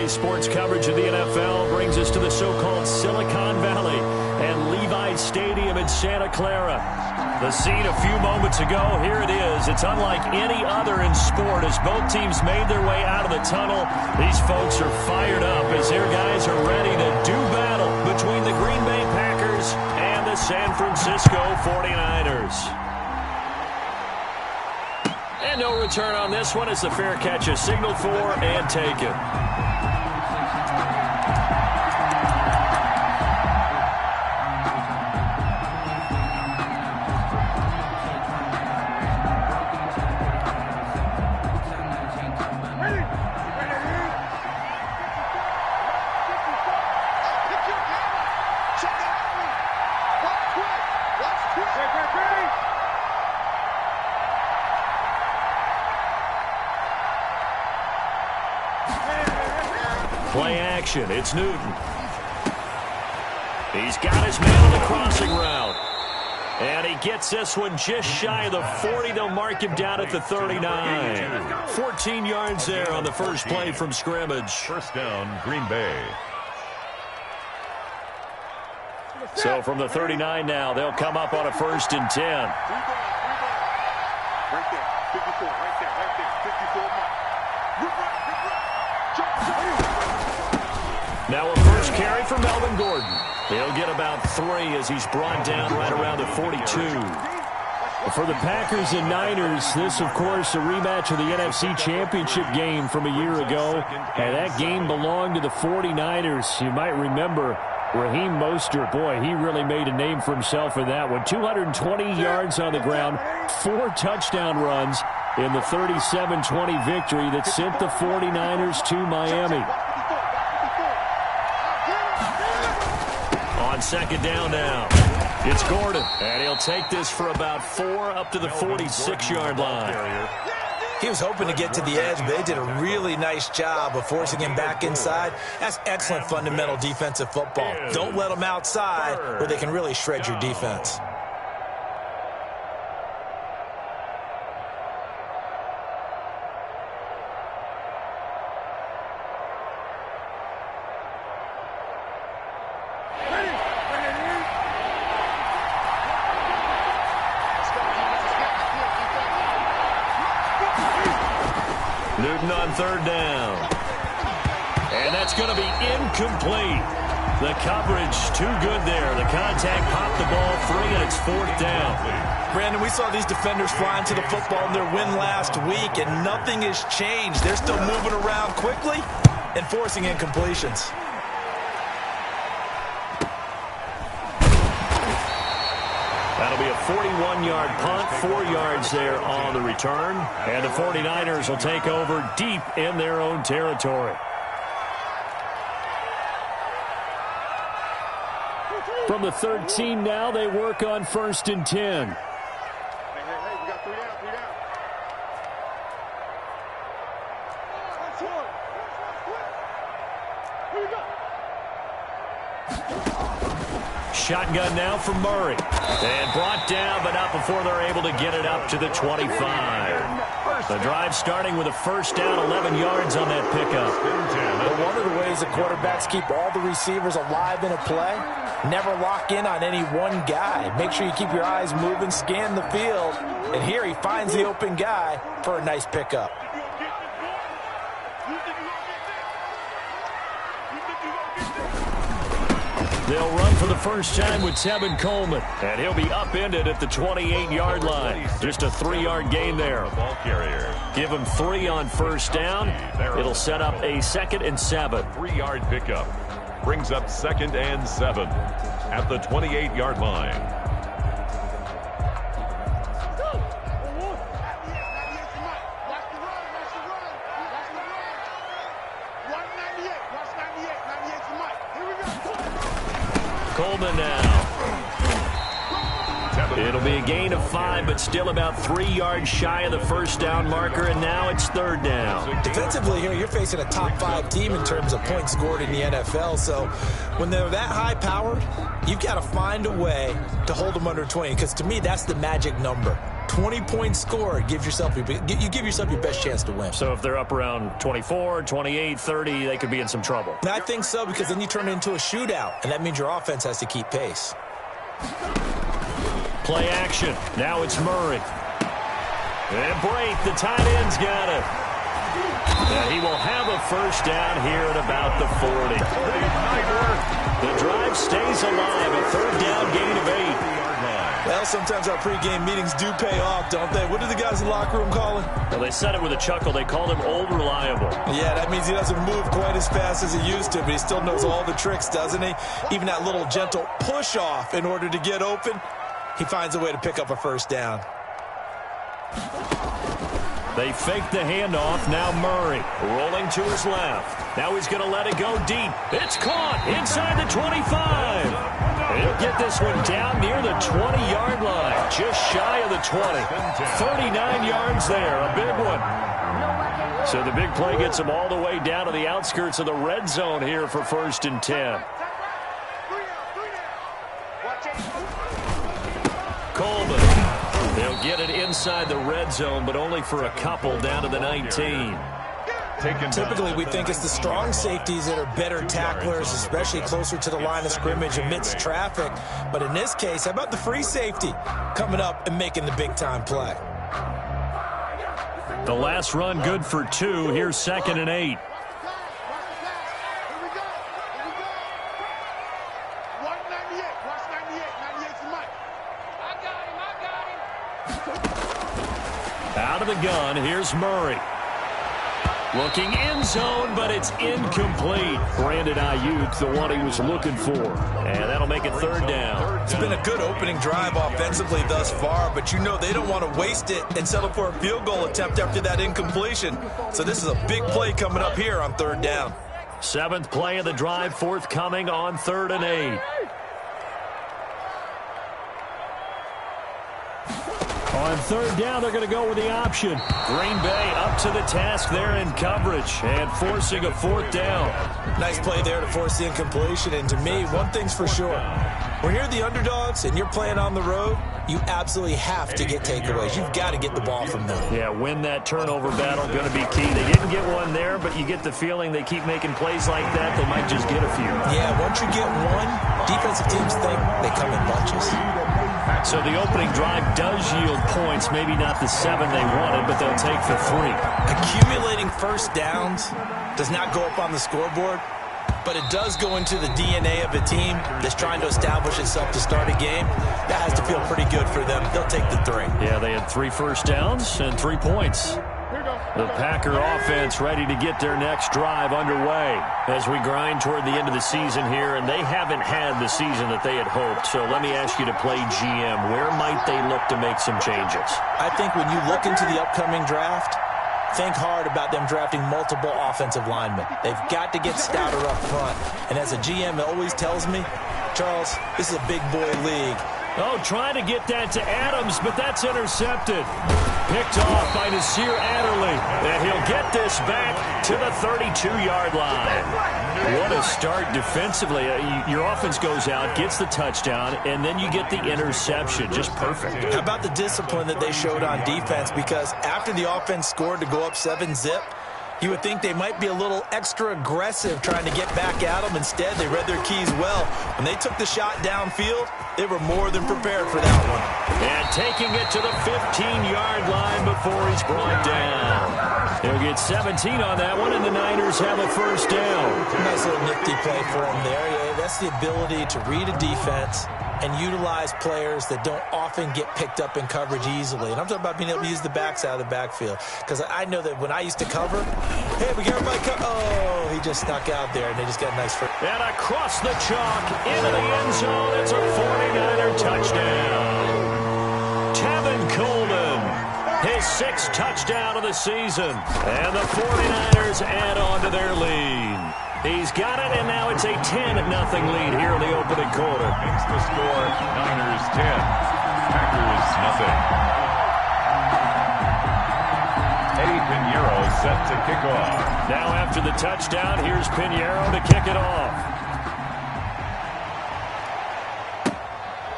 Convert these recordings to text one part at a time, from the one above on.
Today's sports coverage of the NFL brings us to the so-called Silicon Valley and Levi Stadium in Santa Clara. The scene a few moments ago, here it is. It's unlike any other in sport as both teams made their way out of the tunnel. These folks are fired up as their guys are ready to do battle between the Green Bay Packers and the San Francisco 49ers. And no return on this one as the fair catch is signaled for and taken. Play action. It's Newton. He's got his man on the crossing route. And he gets this one just shy of the 40. They'll mark him down at the 39. 14 yards there on the first play from scrimmage. First down, Green Bay. So from the 39 now, they'll come up on a 1st and 10. Right there, 54, right there, 54. Now a first carry for Melvin Gordon. He'll get about 3 as he's brought down right around the 42. For the Packers and Niners, this, of course, a rematch of the NFC Championship game from a year ago. And that game belonged to the 49ers. You might remember Raheem Mostert. Boy, he really made a name for himself in that one. 220 yards on the ground, 4 touchdown runs in the 37-20 victory that sent the 49ers to Miami. On second down now, it's Gordon, and he'll take this for about 4 up to the 46-yard line. He was hoping to get to the edge, but they did a really nice job of forcing him back inside. That's excellent fundamental defensive football. Don't let them outside where they can really shred your defense. Newton on 3rd down. And that's going to be incomplete. The coverage too good there. The contact popped the ball free, and it's 4th down. Brandon, we saw these defenders flying to the football in their win last week, and nothing has changed. They're still moving around quickly and forcing incompletions. That'll be a 41-yard punt, 4 yards there on the return. And the 49ers will take over deep in their own territory. From the 13 now, they work on 1st and 10. Hey, we got 3 down, 3 down. Here we go. Shotgun now from Murray. And brought down, but not before they're able to get it up to the 25. The drive starting with a 1st down, 11 yards on that pickup. Well, one of the ways the quarterbacks keep all the receivers alive in a play, never lock in on any one guy. Make sure you keep your eyes moving, scan the field. And here he finds the open guy for a nice pickup. They'll run for the first time with Tevin Coleman, and he'll be upended at the 28-yard line. Just a 3-yard gain there. Give him 3 on 1st down. It'll set up a 2nd and 7. 3-yard pickup brings up 2nd and 7 at the 28-yard line. Coleman now. It'll be a gain of 5, but still about 3 yards shy of the 1st down marker, and now it's 3rd down. Defensively here, you're facing a top 5 team in terms of points scored in the NFL, so when they're that high-powered, you've got to find a way to hold them under 20, because to me, that's the magic number. 20-point score, you give yourself your best chance to win. So if they're up around 24, 28, 30, they could be in some trouble. And I think so, because then you turn it into a shootout, and that means your offense has to keep pace. Play action. Now it's Murray. And break. The tight end's got it. And he will have a first down here at about the 40. The drive stays alive. A third down gain of 8. Well, sometimes our pregame meetings do pay off, don't they? What do the guys in the locker room call him? Well, they said it with a chuckle. They called him Old Reliable. Yeah, that means he doesn't move quite as fast as he used to, but he still knows all the tricks, doesn't he? Even that little gentle push-off in order to get open, he finds a way to pick up a first down. They fake the handoff. Now Murray rolling to his left. Now he's going to let it go deep. It's caught inside the 25. He'll get this one down near the 20-yard line, just shy of the 20. 39 yards there, a big one. So the big play gets him all the way down to the outskirts of the red zone here for 1st and 10. Coleman. They'll get it inside the red zone, but only for a couple down to the 19. Typically, we think it's the strong safeties that are better tacklers, especially closer to the line of scrimmage amidst traffic. But in this case, how about the free safety coming up and making the big-time play? The last run good for 2. Here's 2nd and 8. Out of the gun, here's Murray. Looking end zone, but it's incomplete. Brandon Ayuk, the one he was looking for. And that'll make it 3rd down. It's been a good opening drive offensively thus far, but you know they don't want to waste it and settle for a field goal attempt after that incompletion. So this is a big play coming up here on 3rd down. 7th play of the drive, forthcoming on 3rd and 8. On 3rd down, they're going to go with the option. Green Bay up to the task there in coverage and forcing a 4th down. Nice play there to force the incompletion. And to me, one thing's for sure. When you're the underdogs and you're playing on the road, you absolutely have to get takeaways. You've got to get the ball from them. Yeah, win that turnover battle, going to be key. They didn't get one there, but you get the feeling they keep making plays like that, they might just get a few. Yeah, once you get one, defensive teams think they come in bunches. So the opening drive does yield points, maybe not the 7 they wanted, but they'll take the 3. Accumulating first downs does not go up on the scoreboard, but it does go into the DNA of a team that's trying to establish itself to start a game. That has to feel pretty good for them. They'll take the 3. Yeah, they had 3 first downs and 3 points. The Packer offense ready to get their next drive underway as we grind toward the end of the season here, and they haven't had the season that they had hoped. So let me ask you to play GM. Where might they look to make some changes? I think when you look into the upcoming draft, think hard about them drafting multiple offensive linemen. They've got to get stouter up front. And as a GM always tells me, Charles, this is a big boy league. Oh, trying to get that to Adams, but that's intercepted. Picked off by Nasir Adderley. And he'll get this back to the 32-yard line. What a start defensively. Your offense goes out, gets the touchdown, and then you get the interception. Just perfect. How about the discipline that they showed on defense? Because after the offense scored to go up 7-zip, you would think they might be a little extra aggressive trying to get back at them. Instead, they read their keys well. When they took the shot downfield, they were more than prepared for that one. And taking it to the 15-yard line before he's brought down. He'll get 17 on that one, and the Niners have a first down. Nice little nifty play for him there. Yeah, that's the ability to read a defense and utilize players that don't often get picked up in coverage easily. And I'm talking about being able to use the backs out of the backfield. Because I know that when I used to cover, hey, we got everybody oh, he just snuck out there, and they just got a nice first. And across the chalk, into the end zone, it's a 49er touchdown. Tevin Coleman, his 6th touchdown of the season. And the 49ers add on to their lead. He's got it, and now it's a 10-0 lead here in the opening quarter. Makes the score Niners 10, Packers nothing. Eddie Pinheiro set to kick off. Now after the touchdown, here's Pinheiro to kick it off.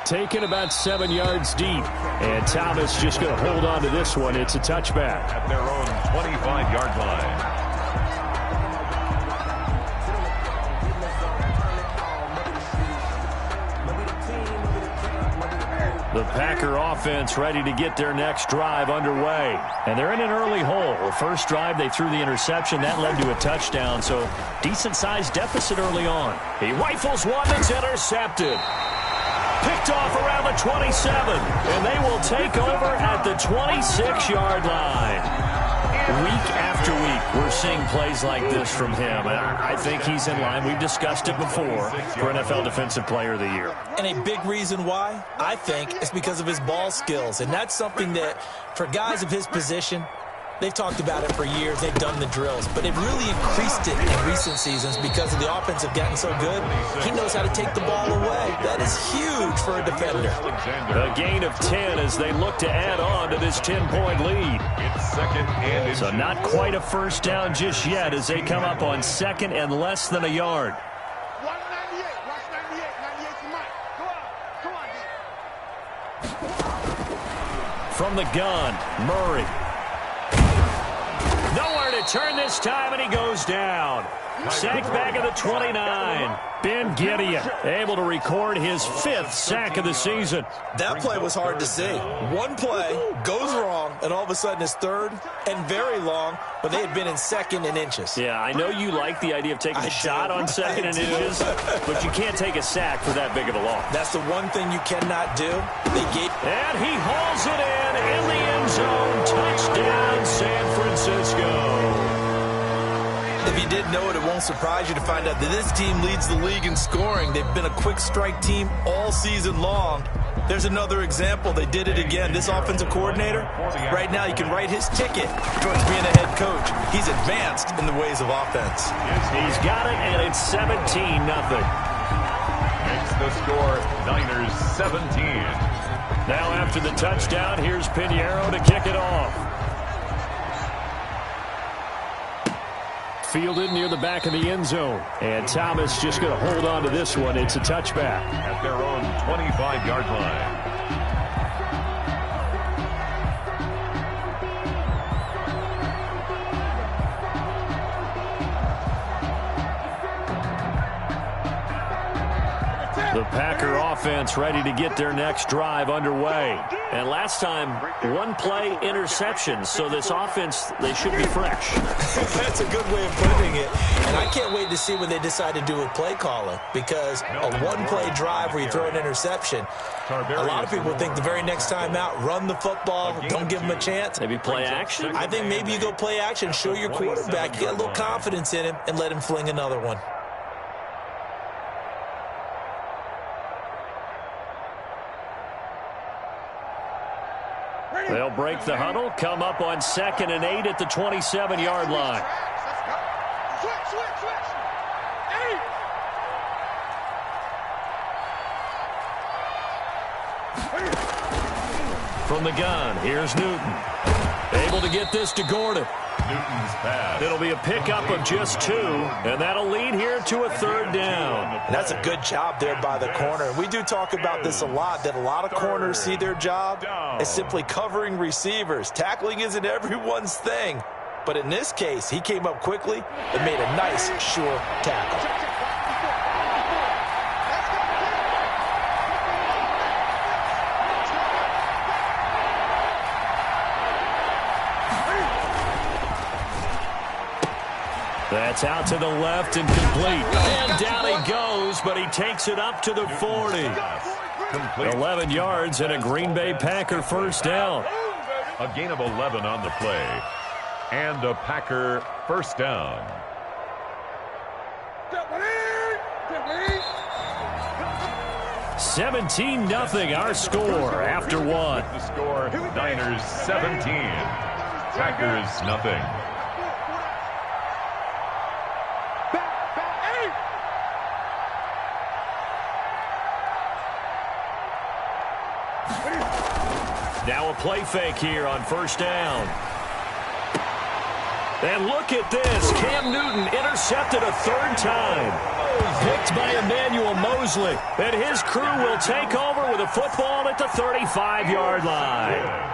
taken about 7 yards deep. And Thomas just going to hold on to this one. It's a touchback. At their own 25-yard line. The Packer offense ready to get their next drive underway. And they're in an early hole. The first drive, they threw the interception. That led to a touchdown, so decent-sized deficit early on. He rifles one that's intercepted. Picked off around the 27, and they will take over at the 26-yard line. Week after week, we're seeing plays like this from him, and I think he's in line. We've discussed it before for NFL Defensive Player of the Year. And a big reason why, I think, is because of his ball skills. And that's something that, for guys of his position, they've talked about it for years. They've done the drills. But they've really increased it in recent seasons because of the offense have gotten so good. He knows how to take the ball away. That is huge for a defender. A gain of 10 as they look to add on to this 10-point lead. It's second and So not quite a first down just yet as they come up on second and less than a yard. Watch 98. Watch 98. 98 to Mike. Come on, D. From the gun, Murray. Nowhere to turn this time, and he goes down. Sacked back at the 29. Ben Gideon able to record his 5th sack of the season. That play was hard to see. One play goes wrong, and all of a sudden it's third and very long, but they had been in second and inches. Yeah, I know you like the idea of taking a shot on second and inches, but you can't take a sack for that big of a loss. That's the one thing you cannot do. And he hauls it in the end zone. Touchdown, San Francisco. If you didn't know it, it won't surprise you to find out that this team leads the league in scoring. They've been a quick strike team all season long. There's another example. They did it again. This offensive coordinator, right now, you can write his ticket towards being a head coach. He's advanced in the ways of offense. He's got it, and it's 17-0. Makes the score Niners 17. Now after the touchdown, here's Pinheiro to kick it off. Fielded near the back of the end zone. And Thomas just going to hold on to this one. It's a touchback. At their own 25-yard line. The Packer offense ready to get their next drive underway. And last time, one play interception. So this offense, they should be fresh. That's a good way of putting it. And I can't wait to see what they decide to do with play calling. Because a one-play drive where you throw an interception, a lot of people think the very next time out, run the football, don't give them a chance. Maybe play action? I think maybe you go play action, show your quarterback, you get a little confidence in him, and let him fling another one. They'll break the huddle, come up on 2nd and 8 at the 27-yard line. From the gun, here's Newton. Able to get this to Gordon. Newton's pass. It'll be a pickup of just 2, and that'll lead here to a 3rd down. And that's a good job there by the corner. We do talk about this a lot, that a lot of corners see their job as simply covering receivers. Tackling isn't everyone's thing. But in this case, he came up quickly and made a nice, sure tackle. That's out to the left and complete. And down he goes, but he takes it up to the 40. 11 yards and a Green Bay Packer first down. A gain of 11 on the play. And a Packer first down. 17-0 our score after one. The score, Niners 17. Packers nothing. Now a play fake here on first down. And look at this. Cam Newton intercepted a third time. Picked by Emmanuel Mosley. And his crew will take over with a football at the 35-yard line.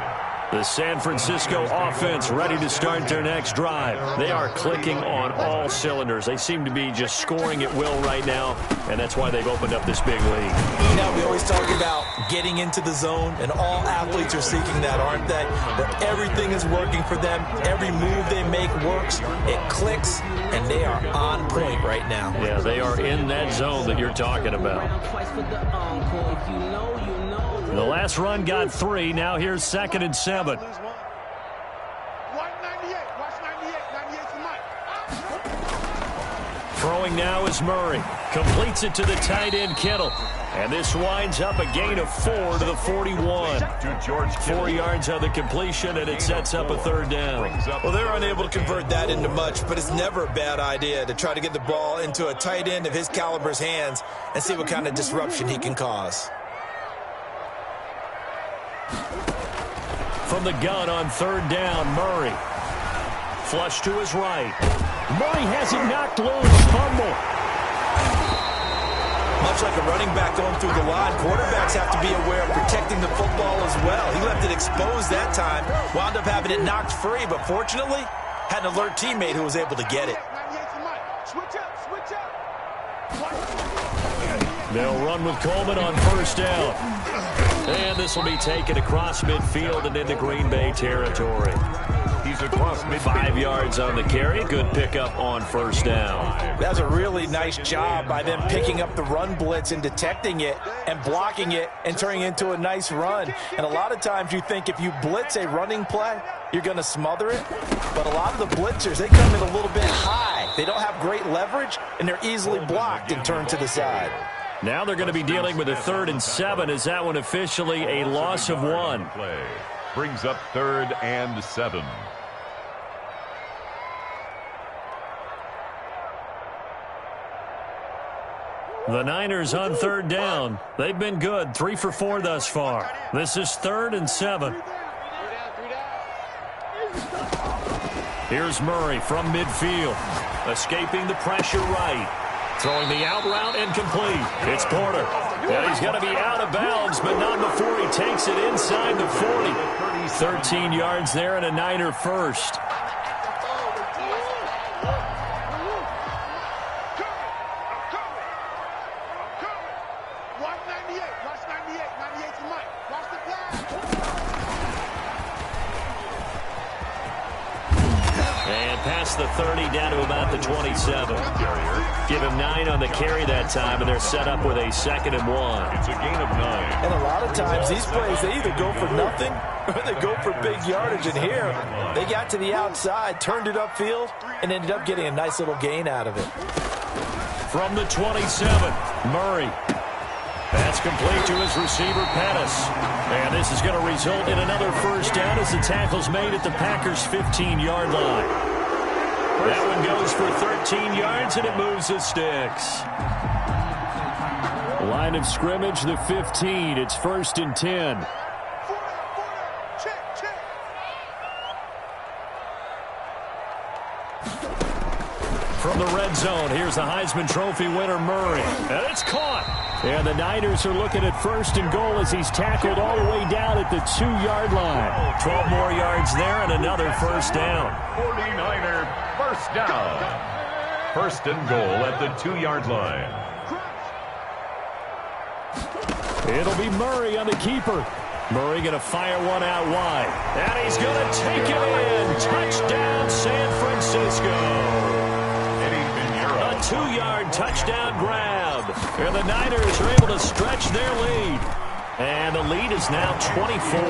The San Francisco offense ready to start their next drive. They are clicking on all cylinders. They seem to be just scoring at will right now, and that's why they've opened up this big lead. You know, we always talk about getting into the zone, and all athletes are seeking that, aren't they? Where everything is working for them. Every move they make works. It clicks, and they are on point right now. Yeah, they are in that zone that you're talking about. The last run got 3. Now here's 2nd and 7. Watch 98. Watch 98. 98 to Mike. Throwing now is Murray. Completes it to the tight end, Kittle. And this winds up a gain of 4 to the 41. 4 yards on the completion, and it sets up a 3rd down. Well, they're unable to convert that into much, but it's never a bad idea to try to get the ball into a tight end of his caliber's hands and see what kind of disruption he can cause. From the gun on 3rd down, Murray. Flush to his right. Murray has it knocked loose. Fumble. Much like a running back going through the line, quarterbacks have to be aware of protecting the football as well. He left it exposed that time, wound up having it knocked free, but fortunately, had an alert teammate who was able to get it. 98 to Mike. Switch up. Switch up. They'll run with Coleman on 1st down. And this will be taken across midfield and into Green Bay territory. He's across midfield. 5 yards on the carry. Good pickup on 1st down. That's a really nice job by them picking up the run blitz and detecting it and blocking it and turning it into a nice run. And a lot of times you think if you blitz a running play, you're going to smother it. But a lot of the blitzers, they come in a little bit high. They don't have great leverage, and they're easily blocked and turned to the side. Now they're going to be dealing with a 3rd and 7. Is that one officially a loss of 1? Play brings up 3rd and 7. The Niners on 3rd down. They've been good. 3 for 4 thus far. This is 3rd and 7. Here's Murray from midfield. Escaping the pressure right. Throwing the out route and complete. It's Porter. And he's going to be out of bounds, but not before he takes it inside the 40. 13 yards there and a Niner first. Watch 98. Watch 98. 98 to Mike. Watch the flag. And past the 30 down to about the 27. Give him 9 on the carry that time, and they're set up with a 2nd and 1. It's a gain of 9. And a lot of times these plays, they either go for nothing or they go for big yardage. And here, they got to the outside, turned it upfield, and ended up getting a nice little gain out of it. From the 27, Murray. That's complete to his receiver, Pettis. And this is going to result in another 1st down as the tackle's made at the Packers' 15-yard line. That one goes for 13 yards, and it moves the sticks. Line of scrimmage, the 15. It's 1st and 10. Check, check. From the red zone, here's the Heisman Trophy winner, Murray. And it's caught. And the Niners are looking at 1st and goal as he's tackled all the way down at the 2-yard line. 12 more yards there and another 1st down. 49er 1st down. 1st and goal at the 2-yard line. It'll be Murray on the keeper. Murray going to fire one out wide. And he's going to take it in. Touchdown, San Francisco. A 2-yard touchdown grab. And the Niners are able to stretch their lead. And the lead is now 24.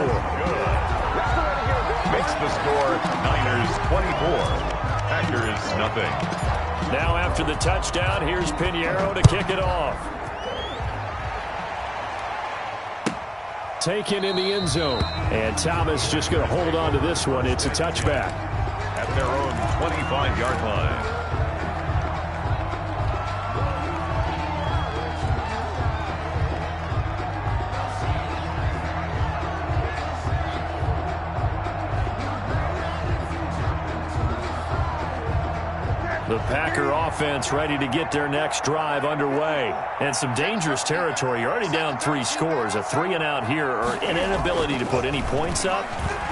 Makes the score Niners 24. Packers nothing. Now after the touchdown, here's Pinheiro to kick it off. Taken in the end zone. And Thomas just going to hold on to this one. It's a touchback. At their own 25-yard line. The Packer offense ready to get their next drive underway. And some dangerous territory. You're already down 3 scores. A 3-and-out here or an inability to put any points up.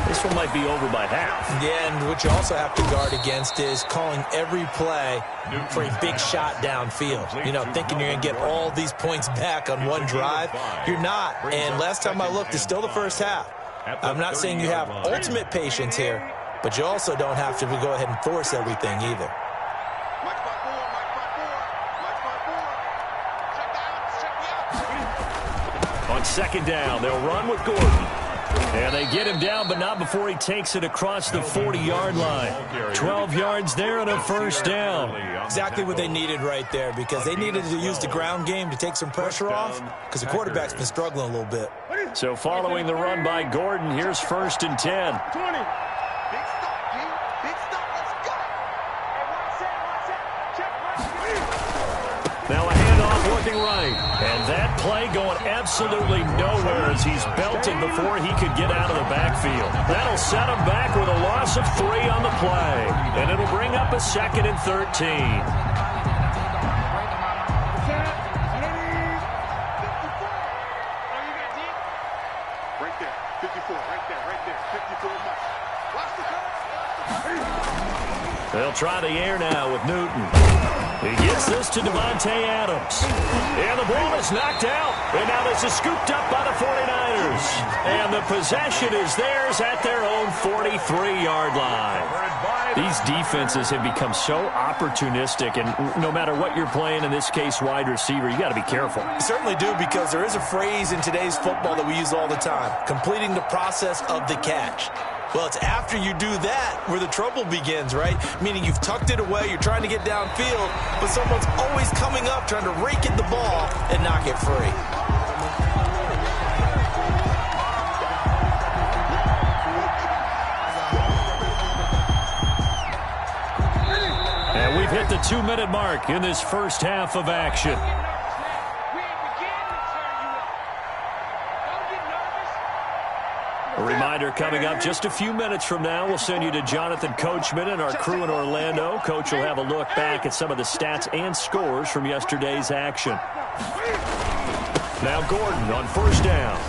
This one might be over by half. Yeah, and what you also have to guard against is calling every play for a big shot downfield. You know, thinking you're going to get all these points back on one drive. You're not. And last time I looked, it's still the first half. I'm not saying you have ultimate patience here, but you also don't have to go ahead and force everything either. On second down, they'll run with Gordon. And they get him down, but not before he takes it across the 40-yard line. 12 yards there and a first down. Exactly what they needed right there, because they needed to use the ground game to take some pressure off, because the quarterback's been struggling a little bit. So following the run by Gordon, here's 1st and 10. Now a handoff looking right. And that play going absolutely nowhere as he's belted before he could get out of the backfield. That'll set him back with a loss of 3 on the play. And it'll bring up a 2nd and 13. They'll try the air now with Newton. He gets this to Devontae Adams. And the ball is knocked out. And now this is scooped up by the 49ers. And the possession is theirs at their own 43-yard line. These defenses have become so opportunistic, and no matter what you're playing, in this case wide receiver, you got to be careful. You certainly do, because there is a phrase in today's football that we use all the time: completing the process of the catch. Well, it's after you do that where the trouble begins, right? Meaning you've tucked it away, you're trying to get downfield, but someone's always coming up trying to rake at the ball and knock it free. And we've hit the 2-minute mark in this first half of action. A reminder coming up just a few minutes from now, we'll send you to Jonathan Coachman and our crew in Orlando. Coach will have a look back at some of the stats and scores from yesterday's action. Now Gordon on 1st down.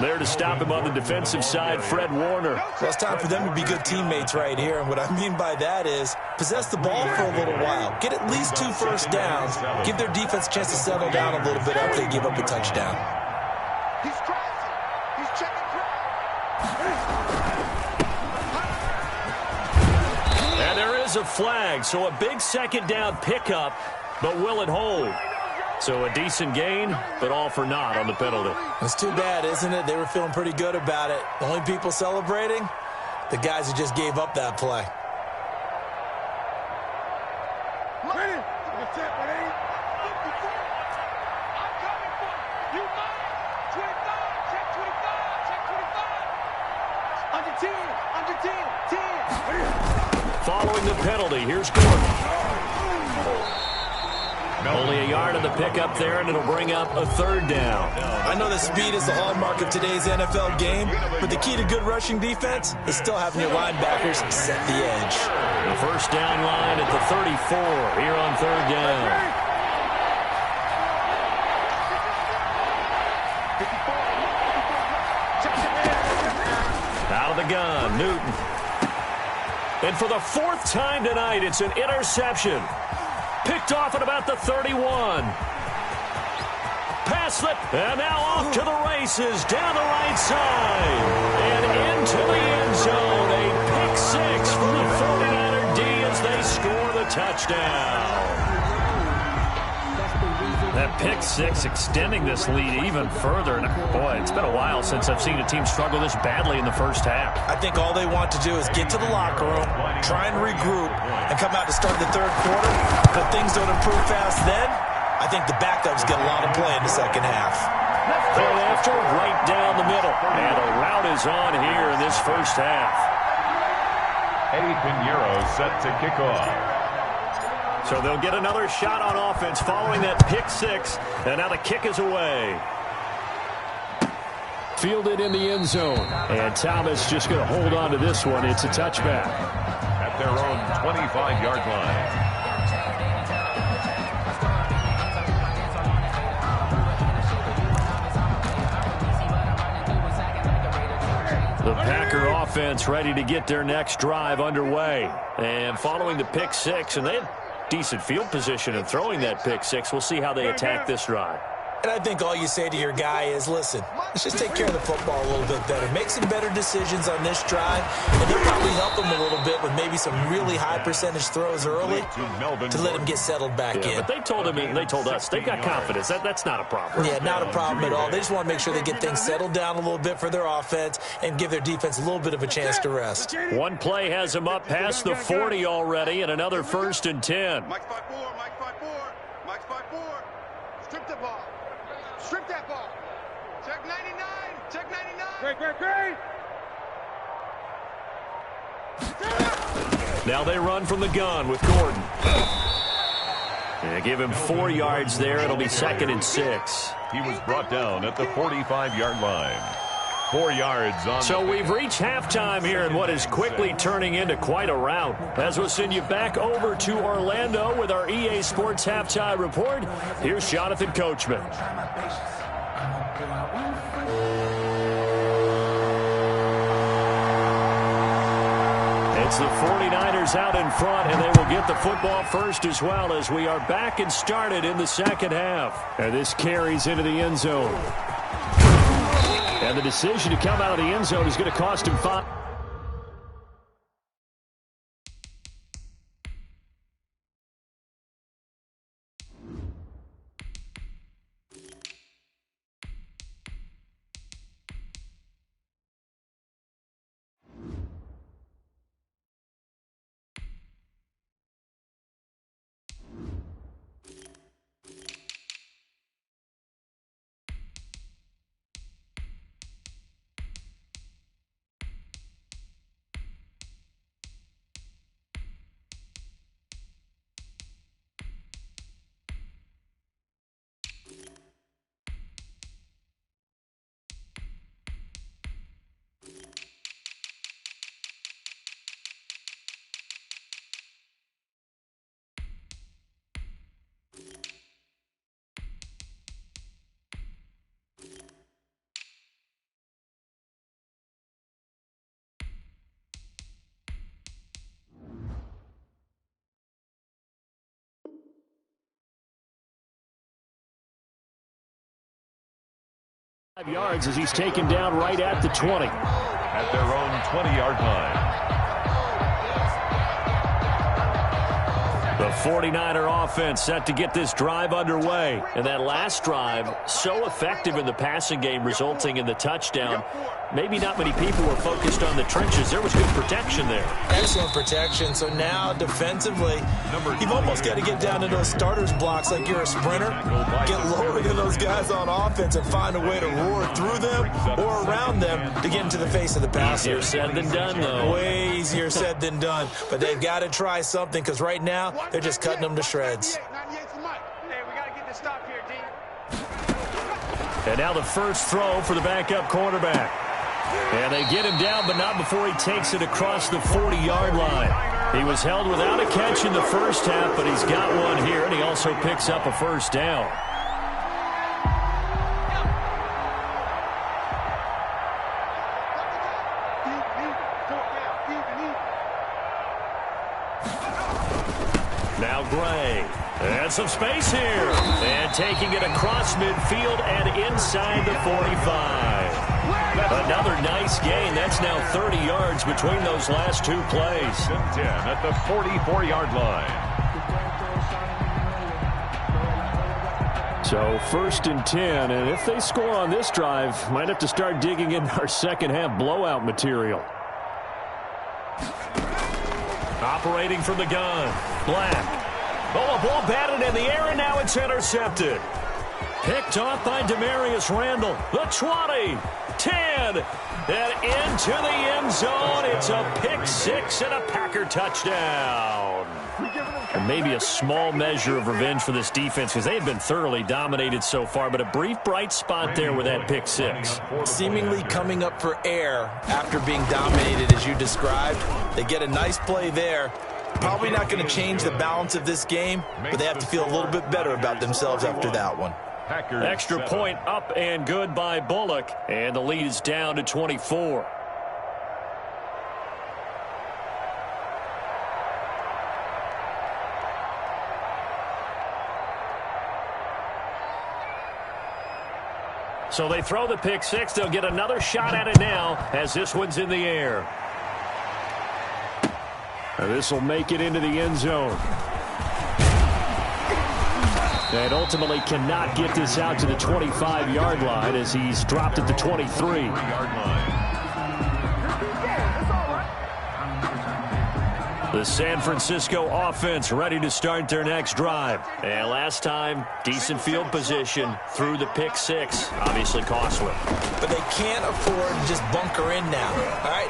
There to stop him on the defensive side, Fred Warner. Well, it's time for them to be good teammates right here. And what I mean by that is possess the ball for a little while. Get at least 2 first downs. Give their defense a chance to settle down a little bit after they give up a touchdown. And there is a flag, so a big 2nd down pickup, but will it hold? So a decent gain, but all for naught on the penalty. It's too bad, isn't it? They were feeling pretty good about it. The only people celebrating, the guys who just gave up that play. Following the penalty, here's Gordon. Only a yard on the pickup there, and it'll bring up a 3rd down. I know that speed is the hallmark of today's NFL game, but the key to good rushing defense is still having your linebackers set the edge. The 1st down line at the 34 here on 3rd down. Out of the gun, Newton. And for the 4th time tonight, it's an interception. Picked off at about the 31. Pass slip, and now off to the races, down the right side. And into the end zone, a pick 6 for the 49er D as they score the touchdown. That pick 6 extending this lead even further. And boy, it's been a while since I've seen a team struggle this badly in the first half. I think all they want to do is get to the locker room, try and regroup, and come out to start the 3rd quarter. But things don't improve fast then. I think the backups get a lot of play in the 2nd half. Going after right down the middle. And a route is on here in this first half. Eddie Pinheiro set to kick off. So they'll get another shot on offense following that pick 6. And now the kick is away. Fielded in the end zone. And Thomas just going to hold on to this one. It's a touchback. at their own 25-yard line. The Packer offense ready to get their next drive underway. And following the pick six, and they had decent field position in throwing that pick six. We'll see how they attack this drive. And I think all you say to your guy is, listen, let's just take care of the football a little bit better. Make some better decisions on this drive, and they'll probably help him a little bit with maybe some really high percentage throws early to let him get settled back in. But they told him, and they told us, they've got confidence. That's not a problem. Yeah, not a problem at all. They just want to make sure they get things settled down a little bit for their offense and give their defense a little bit of a chance to rest. One play has them up past the 40 already, and another 1st and 10. Mike's 5-4, Mike's 5-4, Mike's 5-4. Strip the ball. Strip that ball. Check 99. Check 99. Great. Now they run from the gun with Gordon. They give him 4 yards there. It'll be 2nd and 6. He was brought down at the 45-yard line. 4 yards on. So we've reached halftime here in what is quickly turning into quite a rout. As we'll send you back over to Orlando with our EA Sports Halftime Report, here's Jonathan Coachman. It's the 49ers out in front, and they will get the football first as well as we are back and started in the second half. And this carries into the end zone. And the decision to come out of the end zone is going to cost him 5. Yards as he's taken down right at the 20. At their own 20-yard line. The 49er offense set to get this drive underway. And that last drive, so effective in the passing game, resulting in the touchdown. Maybe not many people were focused on the trenches. There was good protection there. Excellent protection. So now defensively, you've almost got to get down to those starters blocks like you're a sprinter. Get lower than those guys on offense and find a way to roar through them or around them to get into the face of the passer. Easier said than done, though. Way easier said than done. But they've got to try something because right now they're just cutting them to shreds. Hey, we got to get this stop here, D. And now the first throw for the backup quarterback. And they get him down, but not before he takes it across the 40-yard line. He was held without a catch in the first half, but he's got one here, and he also picks up a first down. Now Gray. And some space here. And taking it across midfield and inside the 45. Another nice gain. That's now 30 yards between those last two plays. 10 at the 44-yard line. So 1st and 10, and if they score on this drive, might have to start digging in our second half blowout material. Operating from the gun, Black. Oh, a ball batted in the air, and now it's intercepted. Picked off by Demarius Randall. The 20, 10, and into the end zone. It's a pick six and a Packer touchdown. And maybe a small measure of revenge for this defense because they have been thoroughly dominated so far, but a brief bright spot there with that pick six. Seemingly coming up for air after being dominated as you described. They get a nice play there. Probably not going to change the balance of this game, but they have to feel a little bit better about themselves after that one. Extra point up and good by Bullock, and the lead is down to 24. So they throw the pick six. They'll get another shot at it now as this one's in the air. And this will make it into the end zone. And ultimately cannot get this out to the 25-yard line as he's dropped at the 23. The San Francisco offense ready to start their next drive. And last time, decent field position through the pick six. Obviously costly. But they can't afford to just bunker in now. All right,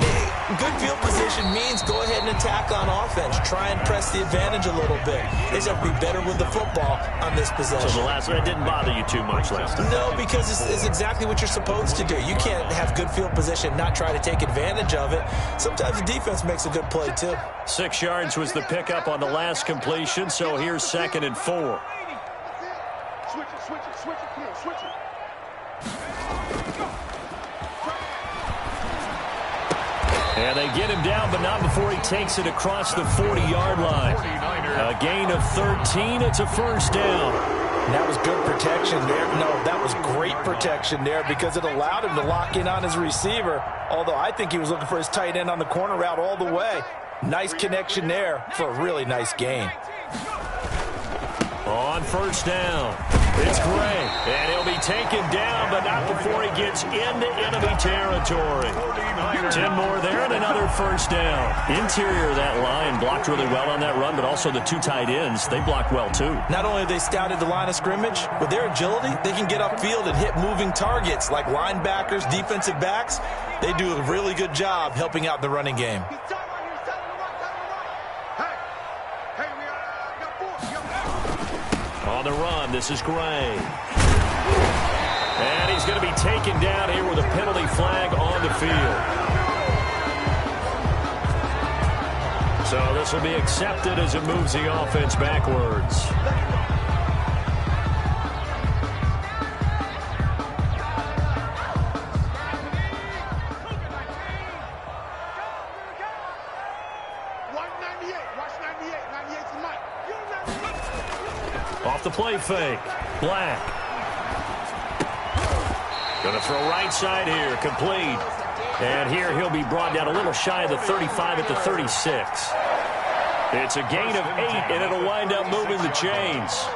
good field position means go ahead and attack on offense. Try and press the advantage a little bit. They just have to be better with the football on this possession. So the last one didn't bother you too much last time? No, because it's exactly what you're supposed to do. You can't have good field position, not try to take advantage of it. Sometimes the defense makes a good play, too. 6 yards was the pickup on the last completion, so here's 2nd and 4. Switch it, come on, switch it. And they get him down, but not before he takes it across the 40-yard line. A gain of 13. It's a first down. And that was good protection there. No, that was great protection there because it allowed him to lock in on his receiver, although I think he was looking for his tight end on the corner route all the way. Nice connection there for a really nice gain. On first down, it's Gray, and he'll be taken down, but not before he gets into enemy territory. 10 more there and another first down. Interior of that line blocked really well on that run, but also the 2 tight ends, they blocked well too. Not only have they scouted the line of scrimmage, with their agility, they can get upfield and hit moving targets like linebackers, defensive backs. They do a really good job helping out the running game. On the run, this is Gray. And he's going to be taken down here with a penalty flag on the field. So this will be accepted as it moves the offense backwards. Off the play fake. Black. Going to throw right side here. Complete. And here he'll be brought down a little shy of the 35 at the 36. It's a gain of 8, and it'll wind up moving the chains.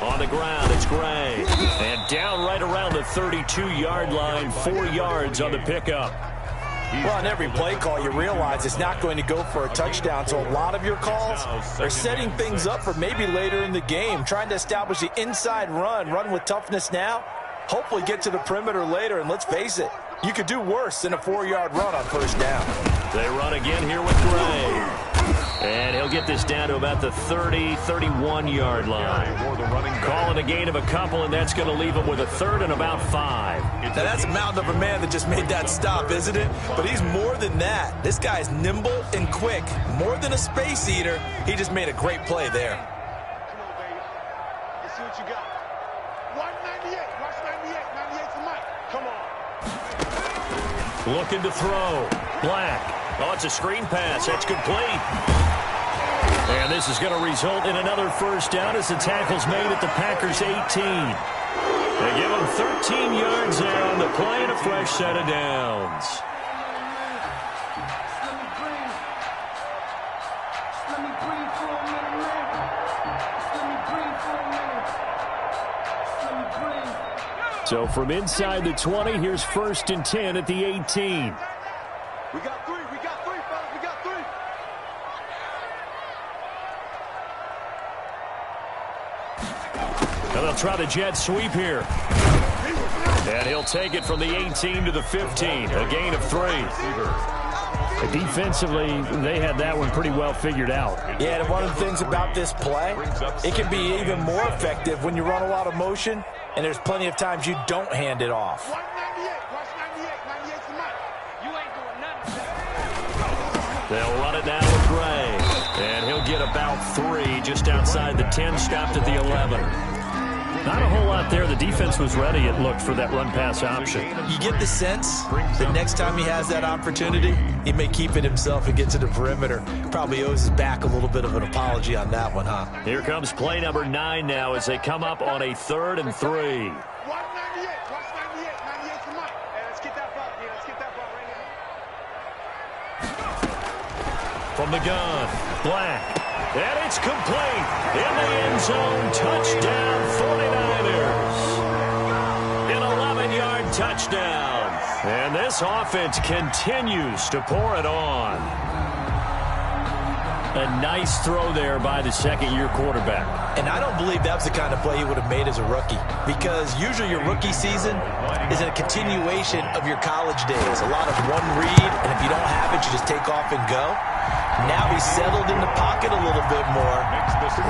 On the ground, it's Gray. And down right around the 32-yard line, 4 yards on the pickup. Well, on every play call, you realize it's not going to go for a touchdown, so a lot of your calls are setting things up for maybe later in the game, trying to establish the inside run with toughness now, hopefully get to the perimeter later, and let's face it, you could do worse than a 4-yard run on first down. They run again here with Gray. And he'll get this down to about the 30, 31-yard line. Calling a gain of a couple, and that's going to leave him with a 3rd and about 5. Now, that's a mountain of a man that just made that stop, isn't it? But he's more than that. This guy's nimble and quick. More than a space eater, he just made a great play there. Come on, baby. Let's see what you got. Watch 98. Watch 98. 98 for Mike. Come on. Looking to throw. Black. Oh, it's a screen pass. That's complete. And this is going to result in another first down as the tackle's made at the Packers' 18. They give them 13 yards there on the play and a fresh set of downs. Let me breathe for a minute. So from inside the 20, here's 1st and 10 at the 18. We got three, fellas, we got three. And they'll try the jet sweep here. And he'll take it from the 18 to the 15, a gain of 3. Defensively, they had that one pretty well figured out. Yeah, and one of the things about this play, it can be even more effective when you run a lot of motion, and there's plenty of times you don't hand it off. Watch 98, 98's the mic. You ain't doing nothing. They'll run it down with Gray. And he'll get about 3 just outside the 10, stopped at the 11. Not a whole lot there. The defense was ready, it looked, for that run-pass option. You get the sense that next time he has that opportunity, he may keep it himself and get to the perimeter. Probably owes his back a little bit of an apology on that one, huh? Here comes play number 9 now as they come up on a 3rd and 3. Watch 98, 98's the mic. Hey, let's get that ball, D. Let's get that ball right here. From the gun, Black. And it's complete. In the end zone, touchdown 49ers. An 11-yard touchdown. And this offense continues to pour it on. A nice throw there by the second-year quarterback. And I don't believe that was the kind of play he would have made as a rookie, because usually your rookie season is a continuation of your college days. A lot of one read, and if you don't have it, you just take off and go. Now he's settled in the pocket a little bit more,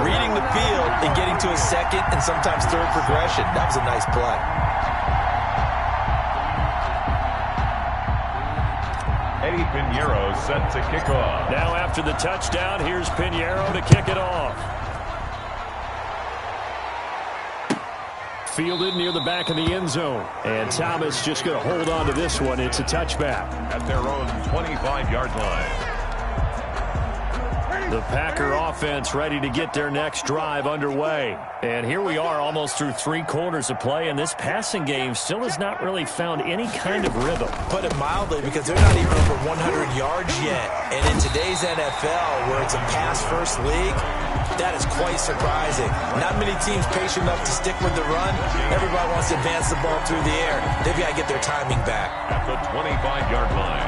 reading the field and getting to a second and sometimes third progression. That was a nice play. Eddie Pinheiro set to kick off. Now after the touchdown, here's Pinheiro to kick it off. Fielded near the back of the end zone. And Thomas just going to hold on to this one. It's a touchback. At their own 25-yard line. The Packer offense ready to get their next drive underway. And here we are almost through 3 quarters of play, and this passing game still has not really found any kind of rhythm. Put it mildly, because they're not even over 100 yards yet. And in today's NFL, where it's a pass-first league, that is quite surprising. Not many teams patient enough to stick with the run. Everybody wants to advance the ball through the air. They've got to get their timing back. At the 25-yard line.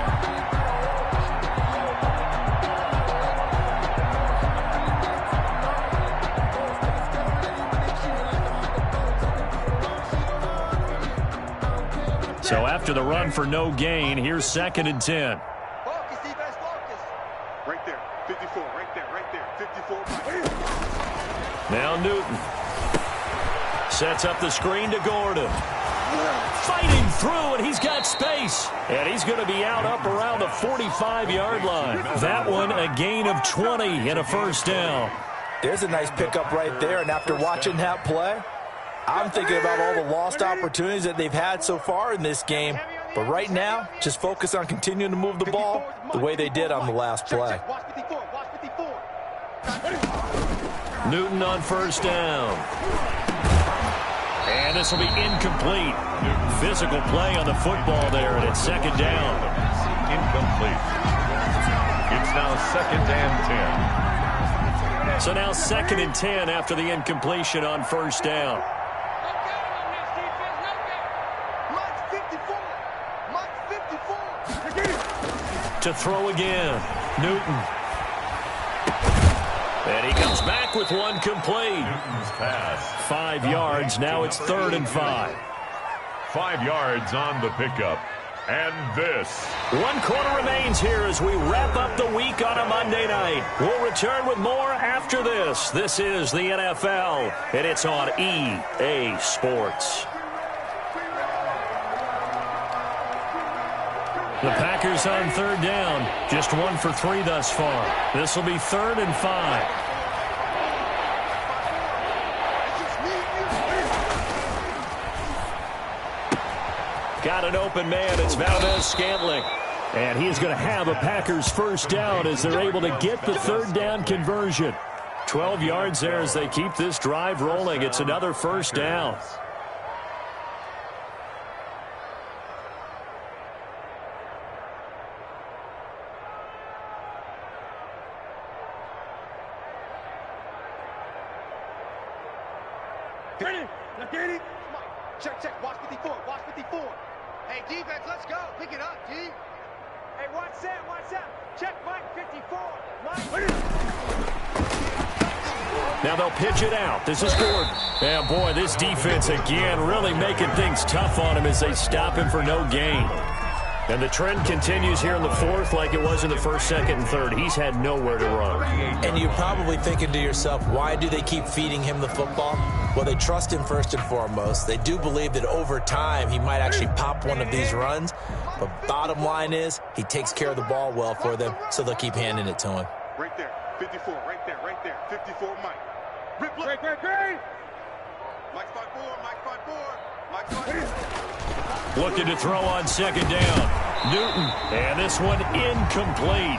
So after the run for no gain, here's 2nd and 10. Focus, defense, focus. Right there, 54, right there, 54. Now Newton sets up the screen to Gordon. Fighting through, and he's got space. And he's going to be out up around the 45-yard line. That one, a gain of 20 and a first down. There's a nice pickup right there, and after watching that play, I'm thinking about all the lost opportunities that they've had so far in this game. But right now, just focus on continuing to move the ball the way they did on the last play. Newton on first down. And this will be incomplete. Physical play on the football there, and it's 2nd down. Incomplete. It's now 2nd and 10. So now 2nd and 10 after the incompletion on first down. To throw again, Newton. And he comes back with one complete. Newton's pass. 5 yards, now it's 3rd and 5. 5 yards on the pickup. And this. 1 quarter remains here as we wrap up the week on a Monday night. We'll return with more after this. This is the NFL, and it's on EA Sports. The Packers on 3rd down. Just 1 for 3 thus far. This will be 3rd and 5. Got an open man. It's Valdez-Scantling. And he is going to have a Packers first down as they're able to get the 3rd down conversion. 12 yards there as they keep this drive rolling. It's another first down. Check, check. Watch 54. Watch 54. Hey, defense, let's go. Pick it up, D. Hey, watch Sam. Watch Sam. Check Mike 54. Mike. Now they'll pitch it out. This is Gordon. And boy, this defense again really making things tough on him as they stop him for no gain. And the trend continues here in the fourth like it was in the first, second, and third. He's had nowhere to run. And you're probably thinking to yourself, why do they keep feeding him the football? Well, they trust him first and foremost. They do believe that over time he might actually pop one of these runs. But bottom line is he takes care of the ball well for them, so they'll keep handing it to him. Right there. 54. Right there. Right there. 54, Mike. Rip, look. Great. Mike's 5-4. Mike's 5-4. Mike's 5-4. Looking to throw on second down. Newton. And this one incomplete.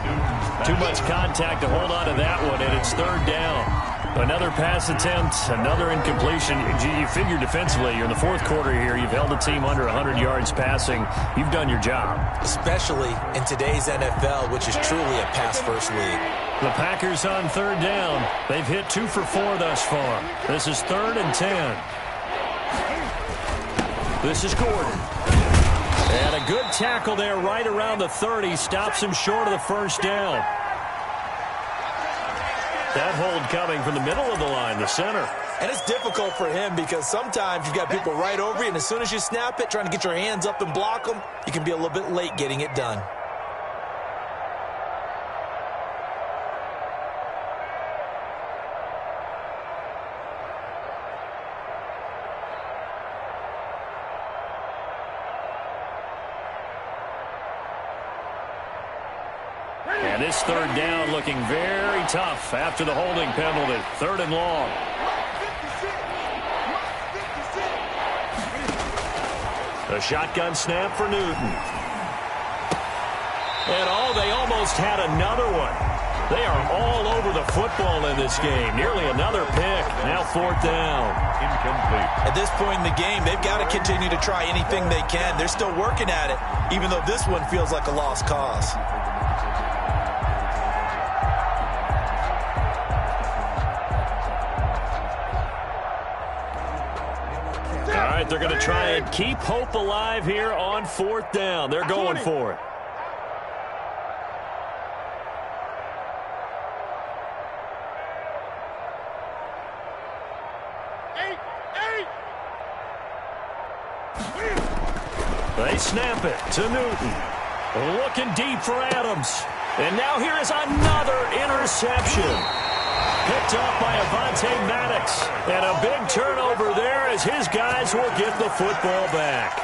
Too much contact to hold on to that one, and it's third down. Another pass attempt, another incompletion. You figure defensively, you're in the fourth quarter here. You've held a team under 100 yards passing. You've done your job. Especially in today's NFL, which is truly a pass-first league. The Packers on third down. They've hit 2 for 4 thus far. This is 3rd and 10. This is Gordon. And a good tackle there right around the 30. Stops him short of the first down. That hold coming from the middle of the line, the center. And it's difficult for him because sometimes you've got people right over you, and as soon as you snap it, trying to get your hands up and block them, you can be a little bit late getting it done. And this third down looking very tough after the holding penalty. 3rd and long. A shotgun snap for Newton. And they almost had another one. They are all over the football in this game. Nearly another pick. Now 4th down. Incomplete. At this point in the game, they've got to continue to try anything they can. They're still working at it, even though this one feels like a lost cause. All right, they're going to try and keep hope alive here on 4th down. They're going for it. They snap it to Newton. Looking deep for Adams. And now here is another interception. Picked up by Avonte Maddox. And a big turnover there as his guys will get the football back.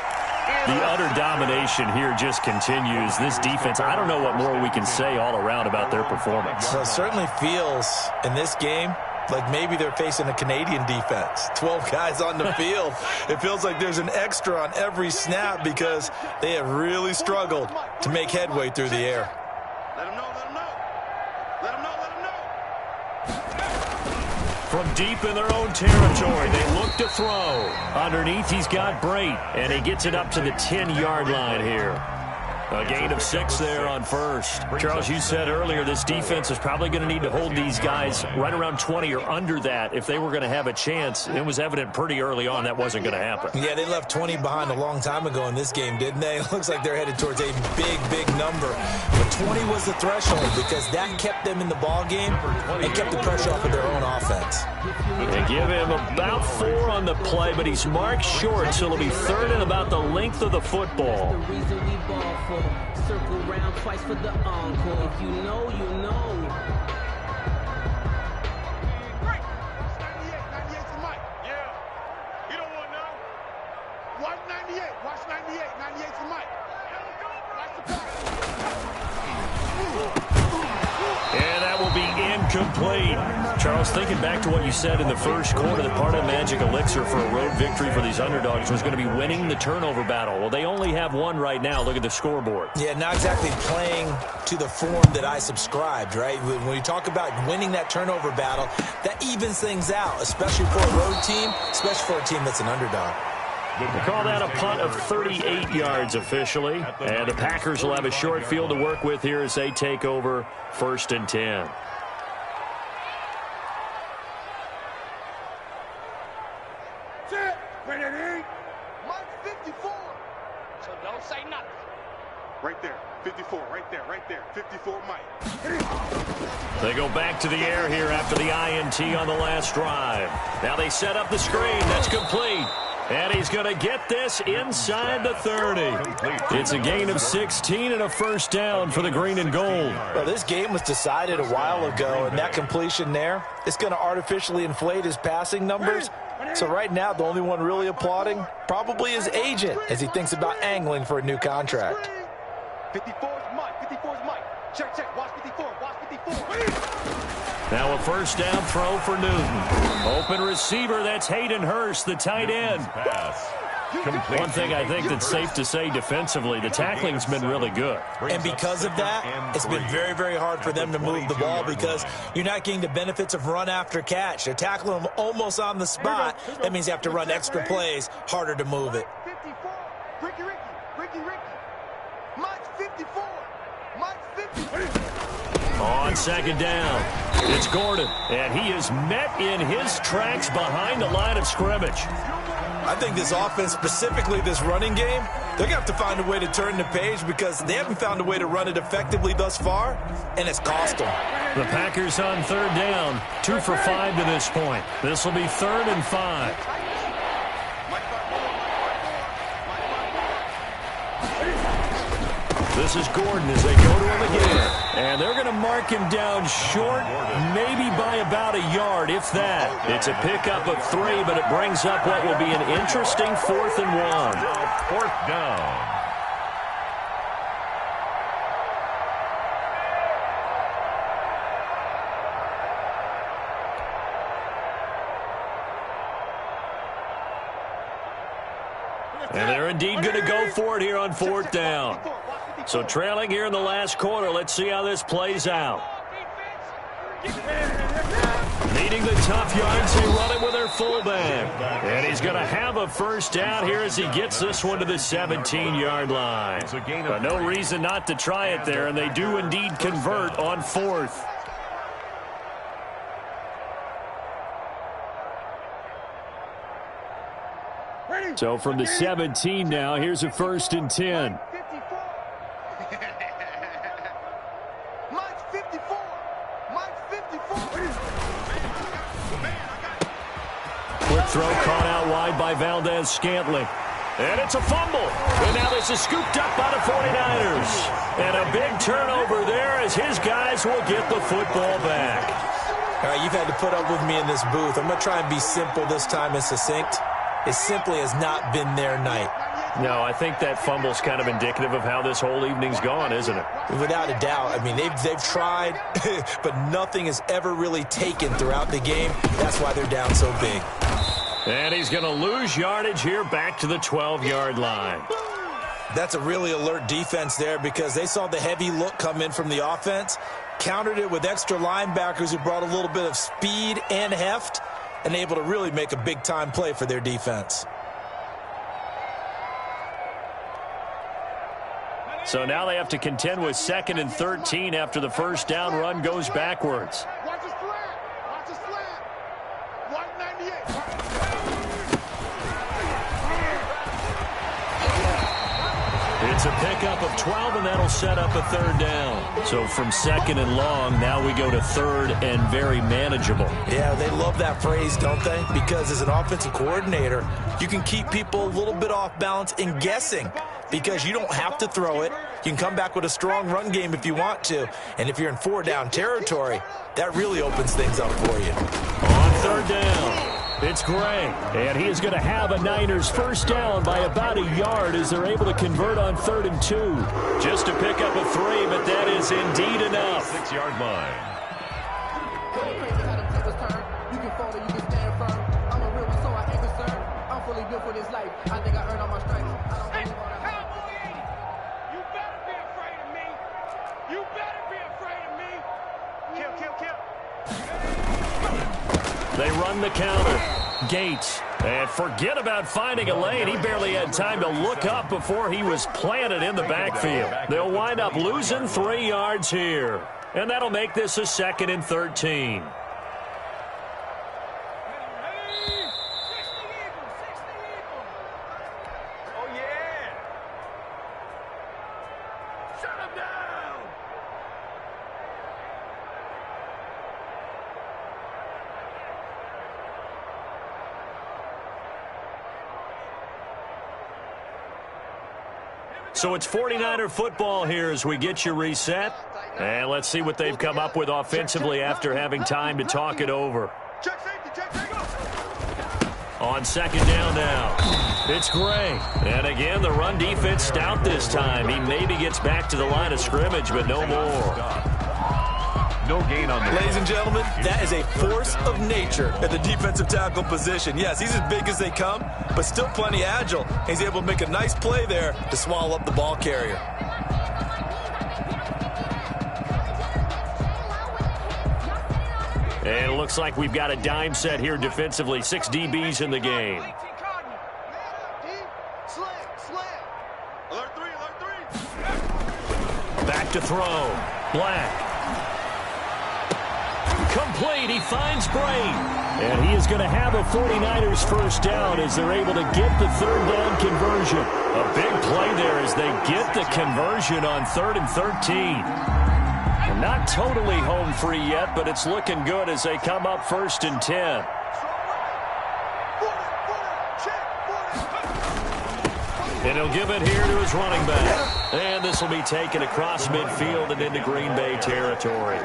The utter domination here just continues. This defense, I don't know what more we can say all around about their performance. Well, it certainly feels in this game like maybe they're facing a Canadian defense. 12 guys on the field. It feels like there's an extra on every snap because they have really struggled to make headway through the air. Let him know. Let him know. Let him know. Let him know. From deep in their own territory, they look to throw. Underneath, he's got Brate, and he gets it up to the 10-yard line here. A gain of 6 there on first. Charles, you said earlier this defense is probably going to need to hold these guys right around 20 or under that if they were going to have a chance. It was evident pretty early on that wasn't going to happen. Yeah, they left 20 behind a long time ago in this game, didn't they? It looks like they're headed towards a big number. But 20 was the threshold because that kept them in the ball game and kept the pressure off of their own offense. They give him about 4 on the play, but he's marked short, so it'll be 3rd and about the length of the football. Circle round twice for the encore. If you know, you know. Great. 98 for Mike. Yeah. You don't want to know. Watch 98. Watch 98. 98 for Mike. Watch the pass. And that will be incomplete. Charles, thinking back to what you said in the first quarter, that part of the magic elixir for a road victory for these underdogs was going to be winning the turnover battle. Well, they only have one right now. Look at the scoreboard. Yeah, not exactly playing to the form that I subscribed, right? When you talk about winning that turnover battle, that evens things out, especially for a road team, especially for a team that's an underdog. We call that a punt of 38 yards officially. And the Packers will have a short field to work with here as they take over 1st and 10. Don't say nothing. Right there. 54. Right there. Right there. 54, Mike. They go back to the air here after the INT on the last drive. Now they set up the screen. That's complete. And he's going to get this inside the 30. It's a gain of 16 and a first down for the green and gold. Well, this game was decided a while ago, and that completion there is going to artificially inflate his passing numbers. So right now, the only one really applauding probably his agent as he thinks about angling for a new contract. 54's Mike. 54's Mike. Check, check. Watch 54. Watch 54. Now a first down throw for Newton. Open receiver, that's Hayden Hurst, the tight end. One thing I think that's safe to say defensively, the tackling's been really good. And because of that, it's been very, very hard for them to move the ball because you're not getting the benefits of run after catch. They're tackling them almost on the spot. That means you have to run extra plays, harder to move it. 54. Ricky. Mike's 54. Mike's 54. On second down, it's Gordon, and he is met in his tracks behind the line of scrimmage. I think this offense, specifically this running game, they're going to have to find a way to turn the page because they haven't found a way to run it effectively thus far, and it's cost them. The Packers on third down, 2 for 5 to this point. This will be 3rd and 5. This is Gordon as they go to him again. And they're going to mark him down short, maybe by about a yard, if that. It's a pickup of 3, but it brings up what will be an interesting 4th and 1. 4th down. And they're indeed going to go for it here on 4th down. So trailing here in the last quarter, let's see how this plays out. Needing the tough yards, they run it with their fullback. And he's going to have a first down here as he gets this one to the 17-yard line. But no reason not to try it there, and they do indeed convert on 4th. So from the 17 now, here's a 1st and 10. Mike's 54. Mike's 54. Quick throw caught out wide by Valdez-Scantling. And it's a fumble. And now this is scooped up by the 49ers. And a big turnover there as his guys will get the football back. All right, you've had to put up with me in this booth. I'm going to try and be simple this time and succinct. It simply has not been their night. No, I think that fumble's kind of indicative of how this whole evening's gone, isn't it? Without a doubt. I mean, they've tried, but nothing has ever really taken throughout the game. That's why they're down so big. And he's going to lose yardage here back to the 12-yard line. That's a really alert defense there because they saw the heavy look come in from the offense, countered it with extra linebackers who brought a little bit of speed and heft, and able to really make a big-time play for their defense. So now they have to contend with 2nd and 13 after the first down run goes backwards. Watch his slant. Watch his slant. White 98. It's a pickup of 12, and that'll set up a 3rd down. So from 2nd and long, now we go to 3rd and very manageable. Yeah, they love that phrase, don't they? Because as an offensive coordinator, you can keep people a little bit off balance and guessing because you don't have to throw it. You can come back with a strong run game if you want to. And if you're in 4-down territory, that really opens things up for you. On 3rd down. It's Gray, and he is going to have a Niners first down by about a yard as they're able to convert on 3rd and 2. Just to pick up a 3, but that is indeed enough. 6-yard line. They run the counter. Gates. And forget about finding a lane. He barely had time to look up before he was planted in the backfield. They'll wind up losing 3 yards here. And that'll make this a 2nd and 13. So it's 49er football here as we get you reset. And let's see what they've come up with offensively after having time to talk it over. On second down now, it's Gray. And again, the run defense stout this time. He maybe gets back to the line of scrimmage, but no more. No gain on the Ladies and gentlemen, that is a force of nature at the defensive tackle position. Yes, he's as big as they come, but still plenty agile. He's able to make a nice play there to swallow up the ball carrier. And it looks like we've got a dime set here defensively. 6 DBs in the game. Back to throw. Black. Complete. He finds Gray. And he is going to have a 49ers first down as they're able to get the third down conversion. A big play there as they get the conversion on 3rd and 13. Not totally home free yet, but it's looking good as they come up 1st and 10. And he'll give it here to his running back. And this will be taken across midfield and into Green Bay territory.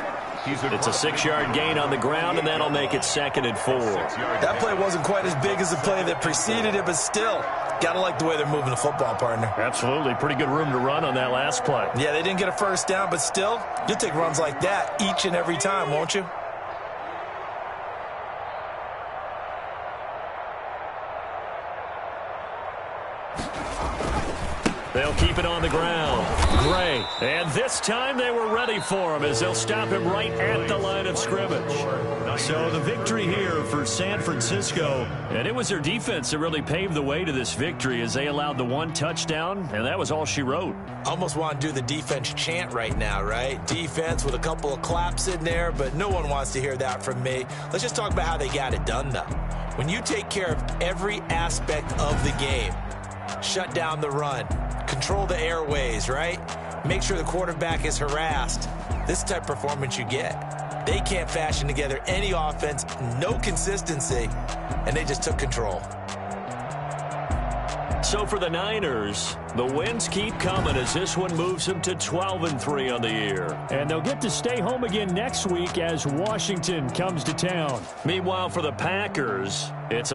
It's a 6-yard gain on the ground, and that'll make it 2nd and 4. That play wasn't quite as big as the play that preceded it, but still, gotta like the way they're moving the football, partner. Absolutely. Pretty good room to run on that last play. Yeah, they didn't get a first down, but still, you'll take runs like that each and every time, won't you? They'll keep it on the ground. Gray. And this time they were ready for him as they'll stop him right at the line of scrimmage. So the victory here for San Francisco. And it was their defense that really paved the way to this victory as they allowed the 1 touchdown, and that was all she wrote. Almost want to do the defense chant right now, right? Defense with a couple of claps in there, but no one wants to hear that from me. Let's just talk about how they got it done, though. When you take care of every aspect of the game, shut down the run, control the airways, right? Make sure the quarterback is harassed. This type of performance you get. They can't fashion together any offense, no consistency, and they just took control. So for the Niners, the wins keep coming as this one moves them to 12-3 on the year. And they'll get to stay home again next week as Washington comes to town. Meanwhile, for the Packers, it's